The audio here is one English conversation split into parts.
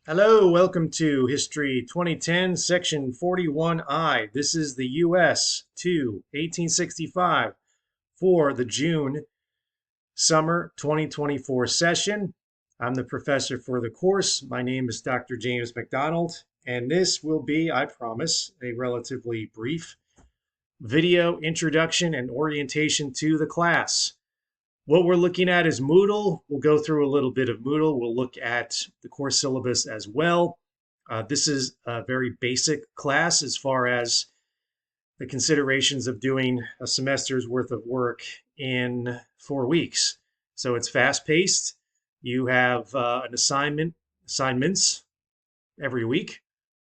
Hello, welcome to History 2010, Section 41I. This is the U.S. to 1865 for the June Summer 2024 session. I'm the professor for the course. My name is Dr. James McDonald, and this will be, I promise, a relatively brief video introduction and orientation to the class. What we're looking at is Moodle. We'll go through a little bit of Moodle. We'll look at the course syllabus as well. This is a very basic class as far as the considerations of doing a semester's worth of work in 4 weeks. So it's fast paced. You have an assignments every week,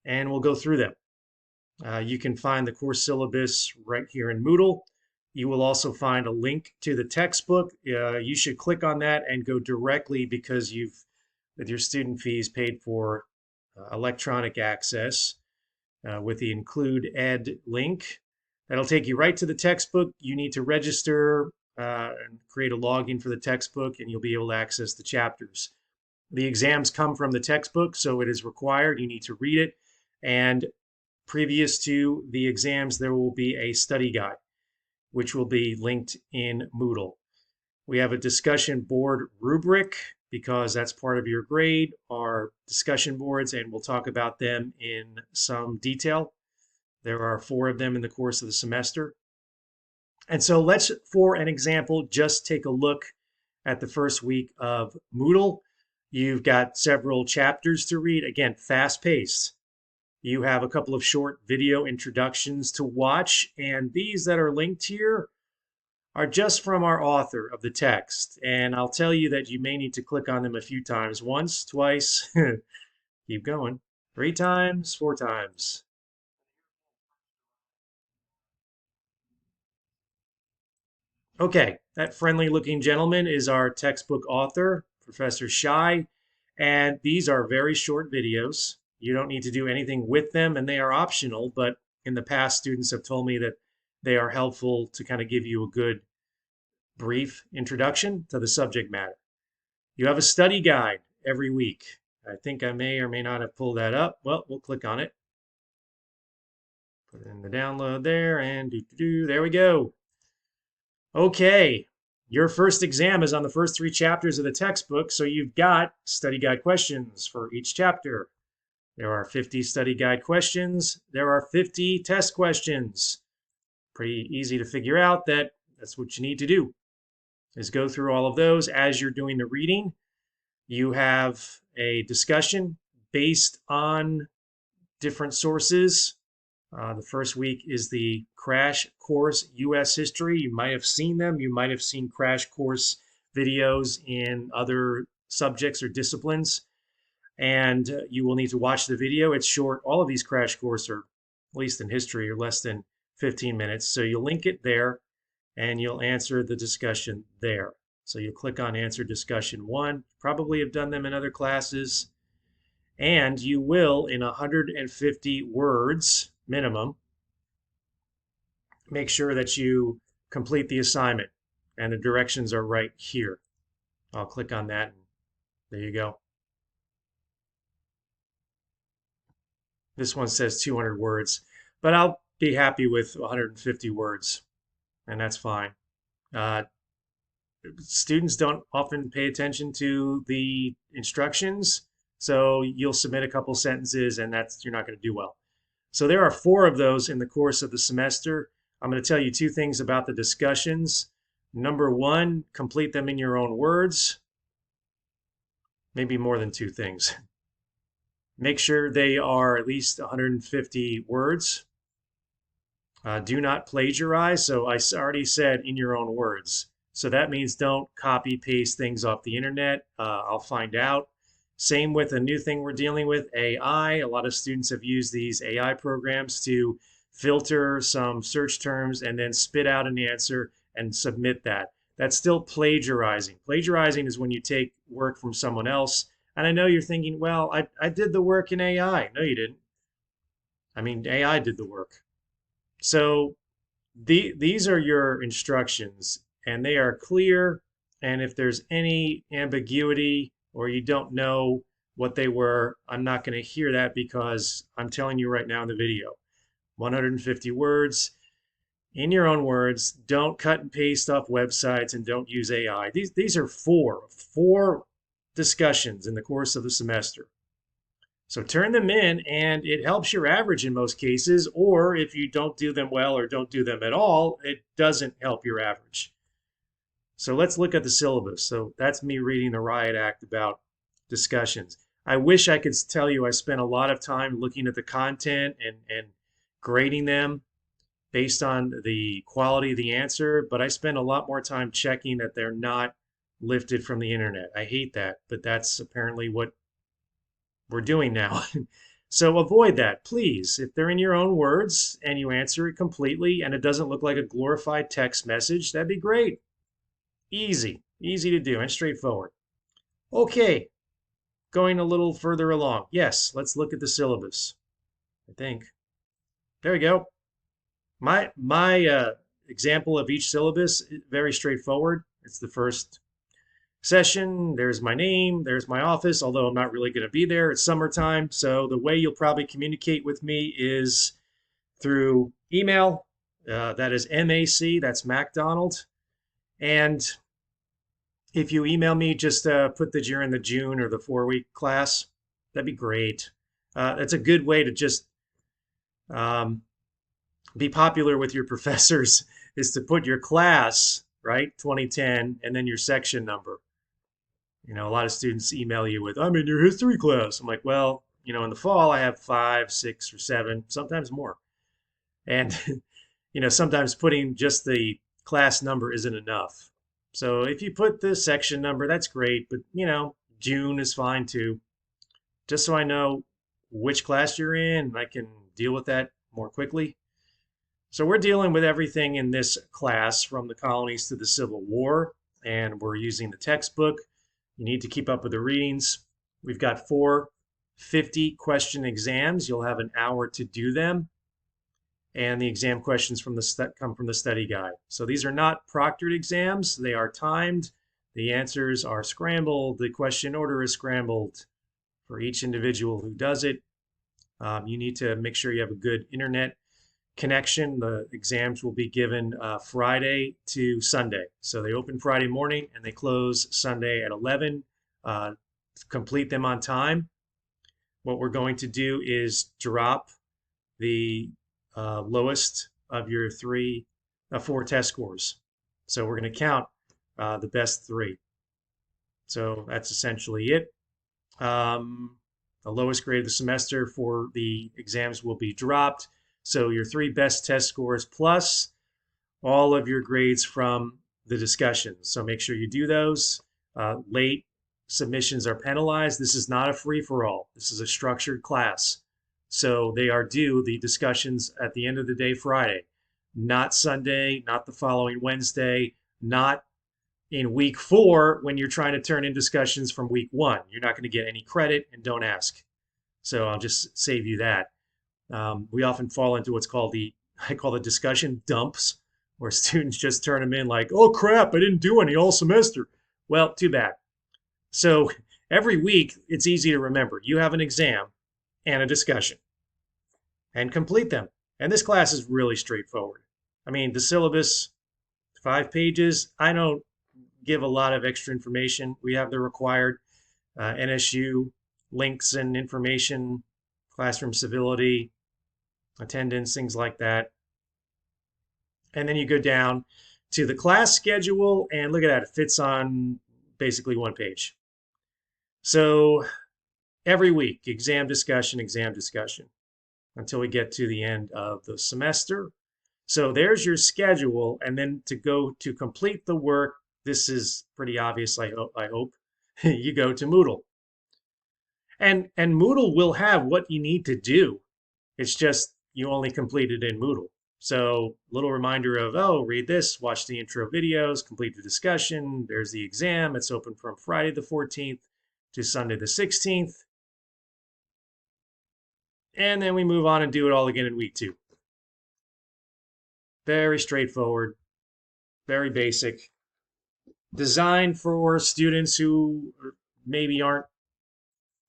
and we'll go through them. You can find the course syllabus right here in Moodle. You will also find a link to the textbook. You should click on that and go directly because you've, with your student fees, paid for electronic access with the Include Ed link. That'll take you right to the textbook. You need to register and create a login for the textbook, and you'll be able to access the chapters. The exams come from the textbook, so it is required. You need to read it. And previous to the exams, there will be a study guide, which will be linked in Moodle. We have a discussion board rubric because that's part of your grade, our discussion boards, and we'll talk about them in some detail. There are 4 of them in the course of the semester. And so let's, for an example, just take a look at the first week of Moodle. You've got several chapters to read. Again, fast-paced. You have a couple of short video introductions to watch, and these that are linked here are just from our author of the text. And I'll tell you that you may need to click on them a few times. Once, twice, keep going. 3 times, 4 times. Okay, that friendly looking gentleman is our textbook author, Professor Shai, and these are very short videos. You don't need to do anything with them, and they are optional, but in the past, students have told me that they are helpful to kind of give you a good brief introduction to the subject matter. You have a study guide every week. I think I may or may not have pulled that up. Well, we'll click on it. Put it in the download there, and there we go. Okay, your first exam is on the first 3 chapters of the textbook, so you've got study guide questions for each chapter. There are 50 study guide questions. There are 50 test questions. Pretty easy to figure out that that's what you need to do, is go through all of those as you're doing the reading. You have a discussion based on different sources. The first week is the Crash Course U.S. History. You might have seen them. You might have seen Crash Course videos in other subjects or disciplines. And you will need to watch the video. It's short. All of these Crash Course are, at least in history, are less than 15 minutes. So you'll link it there, and you'll answer the discussion there. So you'll click on Answer Discussion 1. Probably have done them in other classes. And you will, in 150 words minimum, make sure that you complete the assignment. And the directions are right here. I'll click on that, and there you go. This one says 200 words, but I'll be happy with 150 words, and that's fine. Students don't often pay attention to the instructions, so you'll submit a couple sentences, and you're not going to do well. So there are 4 of those in the course of the semester. I'm going to tell you 2 things about the discussions. Number 1, complete them in your own words. Maybe more than 2 things. Make sure they are at least 150 words. Do not plagiarize. So I already said in your own words. So that means don't copy paste things off the internet. I'll find out. Same with a new thing we're dealing with, AI. A lot of students have used these AI programs to filter some search terms and then spit out an answer and submit that. That's still plagiarizing. Plagiarizing is when you take work from someone else. And I know you're thinking, well, I did the work in AI. No, you didn't. I mean, AI did the work. So these are your instructions, and they are clear. And if there's any ambiguity or you don't know what they were. I'm not going to hear that because I'm telling you right now in the video. 150 words in your own words. Don't cut and paste off websites and don't use AI. These are four discussions in the course of the semester. So turn them in, and it helps your average in most cases. Or if you don't do them well or don't do them at all, it doesn't help your average. So let's look at the syllabus. So that's me reading the Riot Act about discussions. I wish I could tell you I spent a lot of time looking at the content and grading them based on the quality of the answer, but I spend a lot more time checking that they're not lifted from the internet. I hate that, but that's apparently what we're doing now. So avoid that, please. If they're in your own words and you answer it completely and it doesn't look like a glorified text message, that'd be great. Easy to do and straightforward. Okay, going a little further along. Yes, let's look at the syllabus. I think. There we go. My example of each syllabus is very straightforward. It's the first session. There's my name. There's my office, although I'm not really going to be there. It's summertime. So the way you'll probably communicate with me is through email. That is MAC. That's MacDonald. And if you email me, just put that you're in the June or the 4-week class. That'd be great. That's a good way to just be popular with your professors, is to put your class, right, 2010, and then your section number. You know, a lot of students email you with, I'm in your history class. I'm like, well, you know, in the fall, I have 5, 6, or 7, sometimes more. And, you know, sometimes putting just the class number isn't enough. So if you put the section number, that's great. But, you know, June is fine too. Just so I know which class you're in, and I can deal with that more quickly. So we're dealing with everything in this class from the colonies to the Civil War, and we're using the textbook. You need to keep up with the readings. We've got 4 50-question exams. You'll have an hour to do them. And the exam questions come from the study guide. So these are not proctored exams. They are timed. The answers are scrambled. The question order is scrambled for each individual who does it. You need to make sure you have a good internet connection. The exams will be given Friday to Sunday. So they open Friday morning and they close Sunday at 11. Complete them on time. What we're going to do is drop the lowest of your 4 test scores. So we're going to count the best 3. So that's essentially it. The lowest grade of the semester for the exams will be dropped. So your 3 best test scores plus all of your grades from the discussions. So make sure you do those. Late submissions are penalized. This is not a free-for-all. This is a structured class. So they are due, the discussions, at the end of the day Friday, not Sunday, not the following Wednesday, not in week 4 when you're trying to turn in discussions from week 1. You're not going to get any credit, and don't ask. So I'll just save you that. We often fall into what's called I call the discussion dumps, where students just turn them in like, oh crap, I didn't do any all semester. Well, too bad. So every week, it's easy to remember. You have an exam and a discussion, and complete them. And this class is really straightforward. I mean, the syllabus, 5 pages. I don't give a lot of extra information. We have the required NSU links and information, classroom civility, attendance, things like that. And then you go down to the class schedule, and look at that. It fits on basically 1 page. So every week, exam discussion, until we get to the end of the semester. So there's your schedule. And then to complete the work, this is pretty obvious, I hope. You go to Moodle. And Moodle will have what you need to do. It's just you only complete it in Moodle. So little reminder of, oh, read this, watch the intro videos, complete the discussion. There's the exam. It's open from Friday the 14th to Sunday the 16th. And then we move on and do it all again in week 2. Very straightforward, very basic. Designed for students who maybe aren't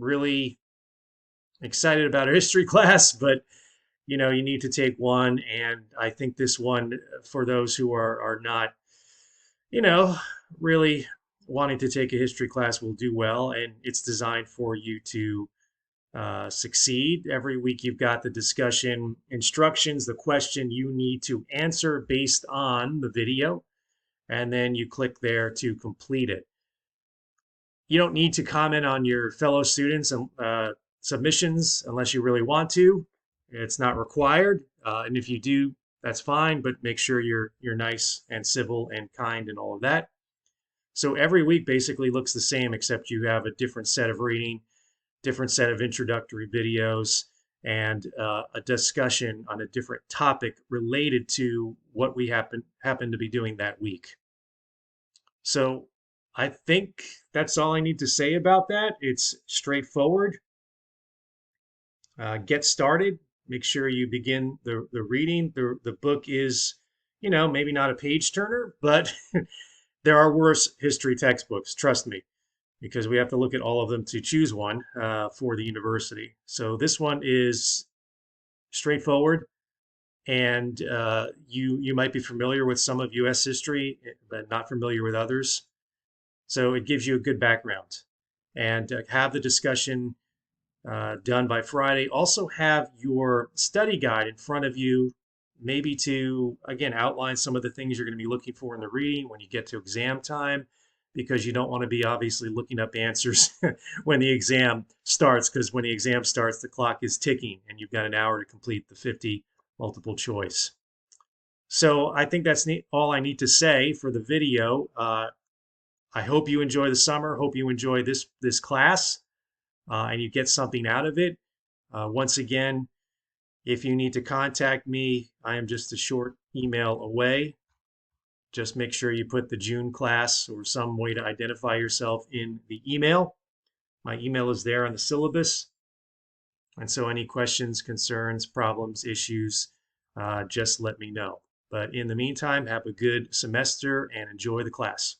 really excited about our history class, but you need to take one. And I think this one, for those who are not, you know, really wanting to take a history class, will do well. And it's designed for you to succeed. Every week you've got the discussion instructions, the question you need to answer based on the video, and then you click there to complete it. You don't need to comment on your fellow students' submissions unless you really want to. It's not required, and if you do, that's fine. But make sure you're nice and civil and kind and all of that. So every week basically looks the same, except you have a different set of reading, different set of introductory videos, and a discussion on a different topic related to what we happen to be doing that week. So I think that's all I need to say about that. It's straightforward. Get started. Make sure you begin the reading. The book is, maybe not a page turner, but there are worse history textbooks, trust me, because we have to look at all of them to choose one for the university. So this one is straightforward, and you might be familiar with some of U.S. history, but not familiar with others. So it gives you a good background. And have the discussion done by Friday. Also have your study guide in front of you, maybe to, again, outline some of the things you're going to be looking for in the reading when you get to exam time, because you don't want to be obviously looking up answers when the exam starts, because when the exam starts, the clock is ticking and you've got an hour to complete the 50 multiple choice. So I think that's all I need to say for the video. I hope you enjoy the summer. Hope you enjoy this class and you get something out of it. Once again, if you need to contact me, I am just a short email away. Just make sure you put the June class or some way to identify yourself in the email. My email is there on the syllabus. And so any questions, concerns, problems, issues, just let me know. But in the meantime, have a good semester and enjoy the class.